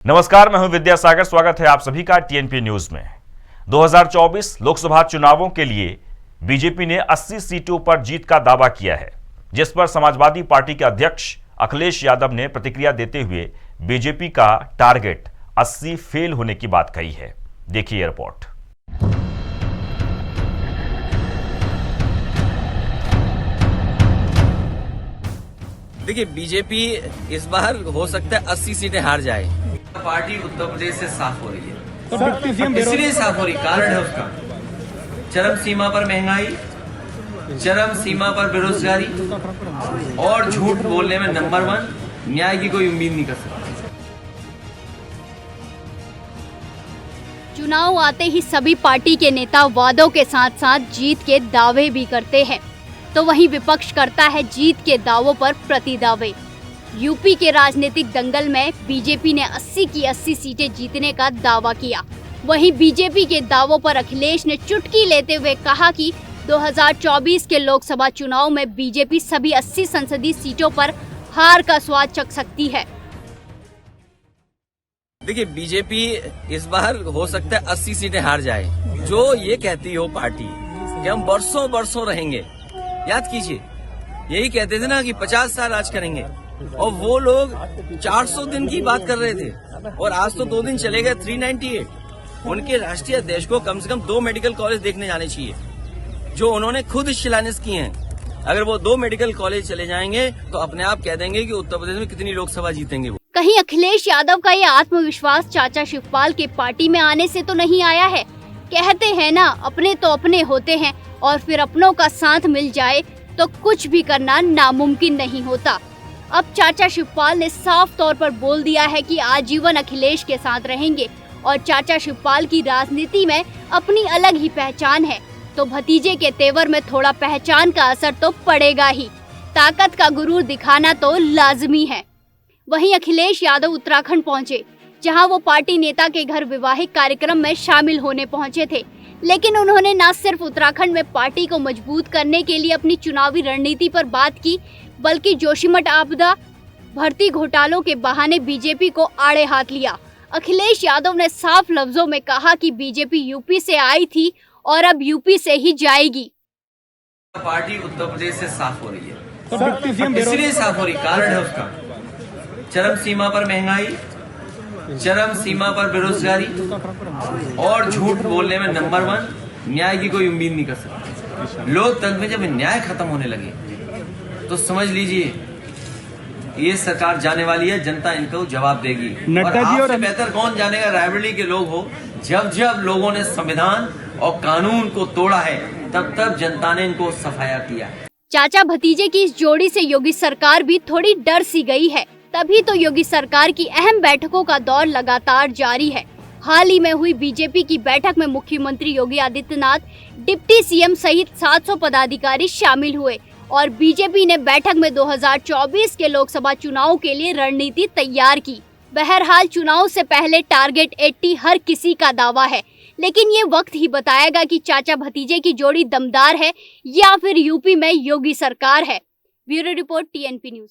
नमस्कार, मैं हूं विद्यासागर। स्वागत है आप सभी का टीएनपी न्यूज में। 2024 लोकसभा चुनावों के लिए बीजेपी ने 80 सीटों पर जीत का दावा किया है, जिस पर समाजवादी पार्टी के अध्यक्ष अखिलेश यादव ने प्रतिक्रिया देते हुए बीजेपी का टारगेट 80 फेल होने की बात कही है। देखिए रिपोर्ट। देखिए, बीजेपी इस बार हो सकता है 80 सीटें हार जाए। पार्टी उत्तर प्रदेश से साफ हो रही है, इसलिए साफ हो रही, कारण है उसका चरम सीमा पर महंगाई, चरम सीमा पर बेरोजगारी और झूठ बोलने में नंबर 1। न्याय की कोई उम्मीद नहीं कर सकता। चुनाव आते ही सभी पार्टी के नेता वादों के साथ साथ जीत के दावे भी करते हैं, तो वहीं विपक्ष करता है जीत के दावों पर प्रति दावे। यूपी के राजनीतिक दंगल में बीजेपी ने 80 की 80 सीटें जीतने का दावा किया। वहीं बीजेपी के दावों पर अखिलेश ने चुटकी लेते हुए कहा कि 2024 के लोकसभा चुनाव में बीजेपी सभी 80 संसदीय सीटों पर हार का स्वाद चख सकती है। देखिए, बीजेपी इस बार हो सकता है 80 सीटें हार जाए। जो ये कहती हो पार्टी कि हम बरसों बरसों रहेंगे, याद कीजिए, यही कहते थे ना कि 50 साल राज करेंगे, और वो लोग 400 दिन की बात कर रहे थे, और आज तो 2 दिन चले गए 398। उनके राष्ट्रीय अध्यक्ष को कम से कम 2 मेडिकल कॉलेज देखने जाने चाहिए, जो उन्होंने खुद शिलान्यास किए हैं। अगर वो 2 मेडिकल कॉलेज चले जाएंगे तो अपने आप कह देंगे कि उत्तर प्रदेश में कितनी लोकसभा जीतेंगे वो। कहीं अखिलेश यादव का ये आत्मविश्वास चाचा शिवपाल के पार्टी में आने से तो नहीं आया है। कहते हैं ना, अपने तो अपने होते हैं, और फिर अपनों का साथ मिल जाए तो कुछ भी करना नामुमकिन नहीं होता। अब चाचा शिवपाल ने साफ तौर पर बोल दिया है कि आजीवन अखिलेश के साथ रहेंगे, और चाचा शिवपाल की राजनीति में अपनी अलग ही पहचान है, तो भतीजे के तेवर में थोड़ा पहचान का असर तो पड़ेगा ही। ताकत का गुरूर दिखाना तो लाजमी है। वहीं अखिलेश यादव उत्तराखंड पहुंचे, जहां वो पार्टी नेता के घर विवाहिक कार्यक्रम में शामिल होने पहुंचे थे। लेकिन उन्होंने न सिर्फ उत्तराखंड में पार्टी को मजबूत करने के लिए अपनी चुनावी रणनीति पर बात की, बल्कि जोशीमठ आपदा, भर्ती घोटालों के बहाने बीजेपी को आड़े हाथ लिया। अखिलेश यादव ने साफ लफ्जों में कहा कि बीजेपी यूपी से आई थी और अब यूपी से ही जाएगी। पार्टी उत्तर प्रदेश से साफ हो रही है, इसलिए साफ हो रही, कारण है उसका चरम सीमा पर महंगाई, चरम सीमा पर बेरोजगारी और झूठ बोलने में नंबर 1। न्याय की कोई उम्मीद नहीं कर सकता। लोकतंत्र में जब न्याय खत्म होने लगे तो समझ लीजिए ये सरकार जाने वाली है, जनता इनको जवाब देगी। नड्डा जी और बेहतर कौन जानेगा, रायबरेली के लोग हो, जब जब लोगों ने संविधान और कानून को तोड़ा है, तब तब जनता ने इनको सफाया किया है। चाचा भतीजे की इस जोड़ी से योगी सरकार भी थोड़ी डर सी गई है। तभी तो योगी सरकार की अहम बैठकों का दौर लगातार जारी है। हाल ही में हुई बीजेपी की बैठक में मुख्यमंत्री योगी आदित्यनाथ, डिप्टी सीएम सहित 700 पदाधिकारी शामिल हुए, और बीजेपी ने बैठक में 2024 के लोकसभा चुनाव के लिए रणनीति तैयार की। बहरहाल चुनाव से पहले टारगेट 80 हर किसी का दावा है, लेकिन ये वक्त ही बताएगा कि चाचा भतीजे की जोड़ी दमदार है या फिर यूपी में योगी सरकार है। Bureau report, TNP news.